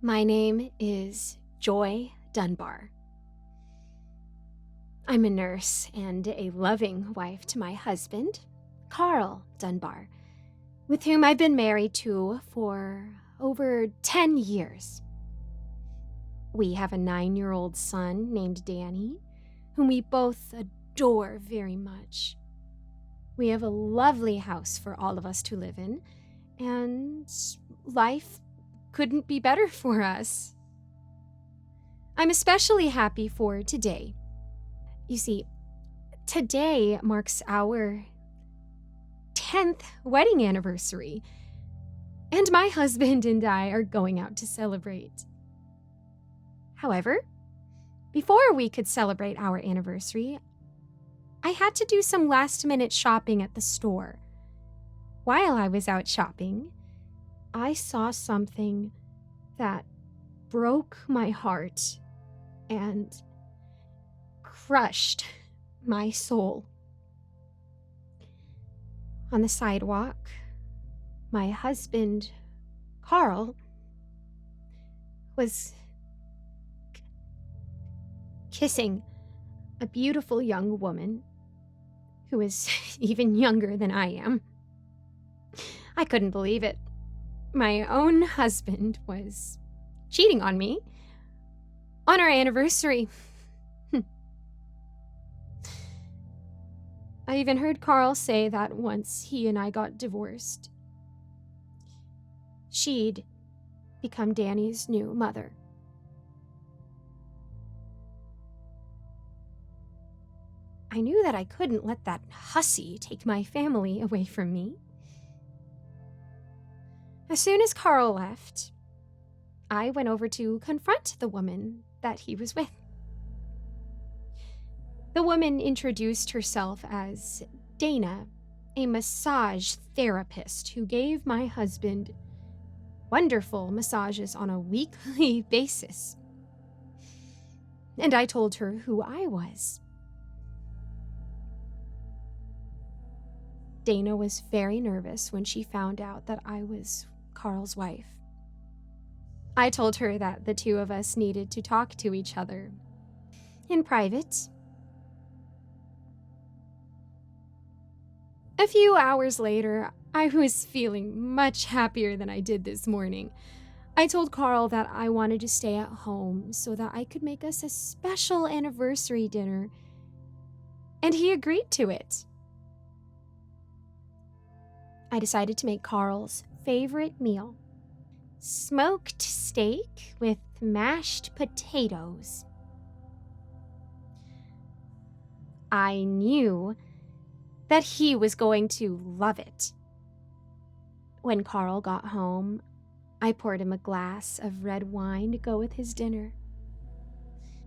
My name is Joy Dunbar. I'm a nurse and a loving wife to my husband, Carl Dunbar, with whom I've been married to for over 10 years. We have a 9-year-old son named Danny, whom we both adore very much. We have a lovely house for all of us to live in, and life couldn't be better for us. I'm especially happy for today. You see, today marks our 10th wedding anniversary, and my husband and I are going out to celebrate. However, before we could celebrate our anniversary, I had to do some last-minute shopping at the store. While I was out shopping, I saw something that broke my heart and crushed my soul. On the sidewalk, my husband, Carl, was kissing a beautiful young woman who is even younger than I am. I couldn't believe it. My own husband was cheating on me on our anniversary. I even heard Carl say that once he and I got divorced, she'd become Danny's new mother. I knew that I couldn't let that hussy take my family away from me. As soon as Carl left, I went over to confront the woman that he was with. The woman introduced herself as Dana, a massage therapist who gave my husband wonderful massages on a weekly basis. And I told her who I was. Dana was very nervous when she found out that I was Carl's wife. I told her that the two of us needed to talk to each other in private. A few hours later, I was feeling much happier than I did this morning. I told Carl that I wanted to stay at home so that I could make us a special anniversary dinner, and he agreed to it. I decided to make Carl's favorite meal, smoked steak with mashed potatoes. I knew that he was going to love it. When Carl got home, I poured him a glass of red wine to go with his dinner.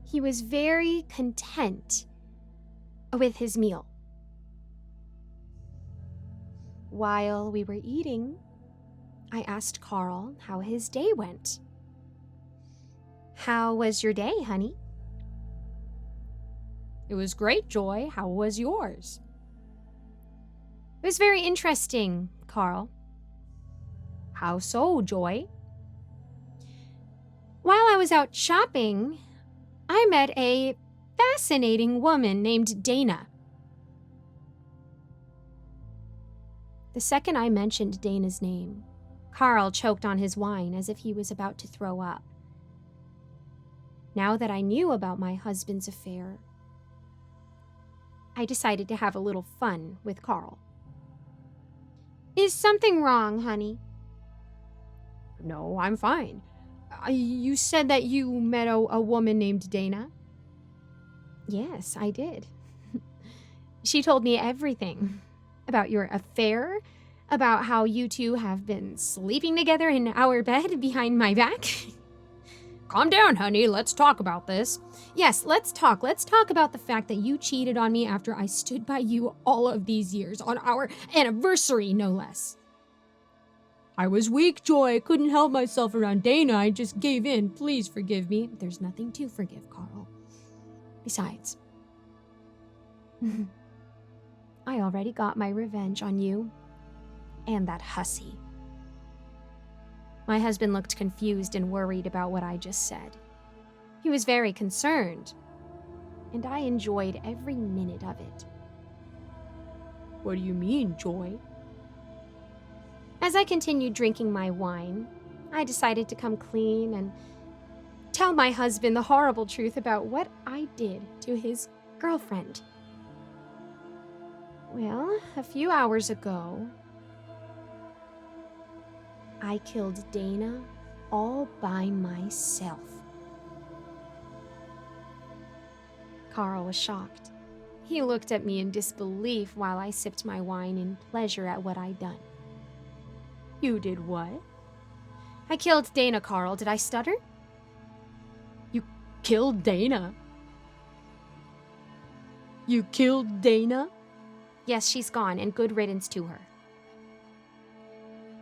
He was very content with his meal. While we were eating, I asked Carl how his day went. "How was your day, honey?" "It was great, Joy. How was yours?" "It was very interesting, Carl." "How so, Joy?" "While I was out shopping, I met a fascinating woman named Dana." The second I mentioned Dana's name, Carl choked on his wine as if he was about to throw up. Now that I knew about my husband's affair, I decided to have a little fun with Carl. "Is something wrong, honey?" "No, I'm fine. You said that you met a woman named Dana?" "Yes, I did. She told me everything. About your affair, about how you two have been sleeping together in our bed behind my back." "Calm down, honey. Let's talk about this." "Yes, let's talk. Let's talk about the fact that you cheated on me after I stood by you all of these years, on our anniversary, no less." "I was weak, Joy. I couldn't help myself around Dana. I just gave in. Please forgive me." "There's nothing to forgive, Carl. Besides, I already got my revenge on you and that hussy." My husband looked confused and worried about what I just said. He was very concerned, and I enjoyed every minute of it. What do you mean, Joy? As I continued drinking my wine, I decided to come clean and tell my husband the horrible truth about what I did to his girlfriend. Well, a few hours ago, I killed Dana all by myself. Carl was shocked. He looked at me in disbelief while I sipped my wine in pleasure at what I'd done. You did what? I killed Dana, Carl. Did I stutter? You killed Dana? You killed Dana? Yes, she's gone, and good riddance to her.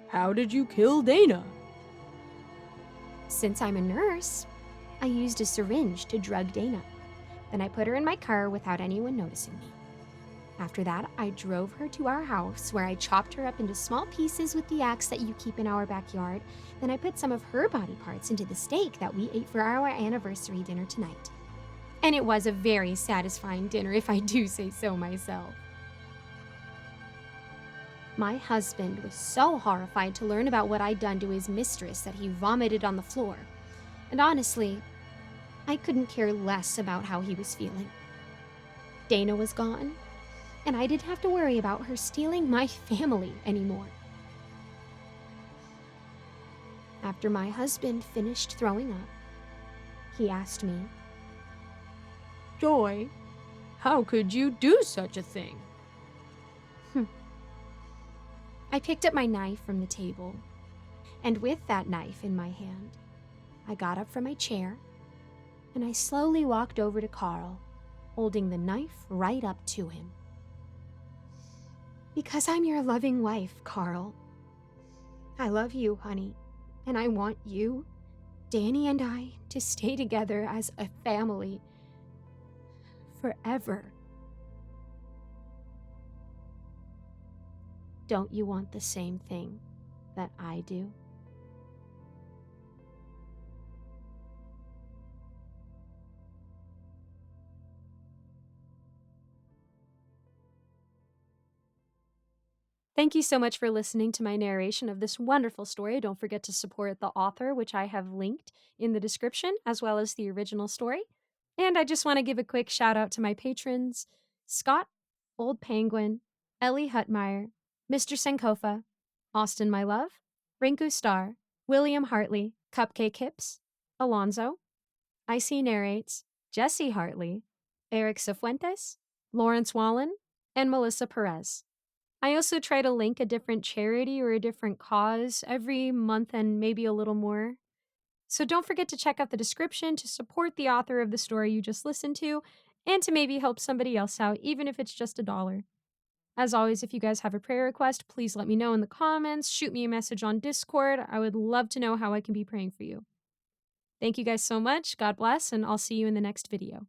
How did you kill Dana? Since I'm a nurse, I used a syringe to drug Dana. Then I put her in my car without anyone noticing me. After that, I drove her to our house where I chopped her up into small pieces with the axe that you keep in our backyard. Then I put some of her body parts into the steak that we ate for our anniversary dinner tonight. And it was a very satisfying dinner, if I do say so myself. My husband was so horrified to learn about what I'd done to his mistress that he vomited on the floor. And honestly, I couldn't care less about how he was feeling. Dana was gone, and I didn't have to worry about her stealing my family anymore. After my husband finished throwing up, he asked me, Joy, how could you do such a thing? I picked up my knife from the table, and with that knife in my hand, I got up from my chair, and I slowly walked over to Carl, holding the knife right up to him. Because I'm your loving wife, Carl. I love you, honey, and I want you, Danny, and I to stay together as a family forever. Don't you want the same thing that I do? Thank you so much for listening to my narration of this wonderful story. Don't forget to support the author, which I have linked in the description, as well as the original story. And I just want to give a quick shout out to my patrons, Scott, Old Penguin, Ellie Hutmeyer, Mr. Sankofa, Austin My Love, Rinku Star, William Hartley, Cupcake Hips, Alonzo, Icy Narrates, Jesse Hartley, Eric Cifuentes, Lawrence Wallen, and Melissa Perez. I also try to link a different charity or a different cause every month and maybe a little more. So don't forget to check out the description to support the author of the story you just listened to and to maybe help somebody else out, even if it's just $1. As always, if you guys have a prayer request, please let me know in the comments. Shoot me a message on Discord. I would love to know how I can be praying for you. Thank you guys so much. God bless, and I'll see you in the next video.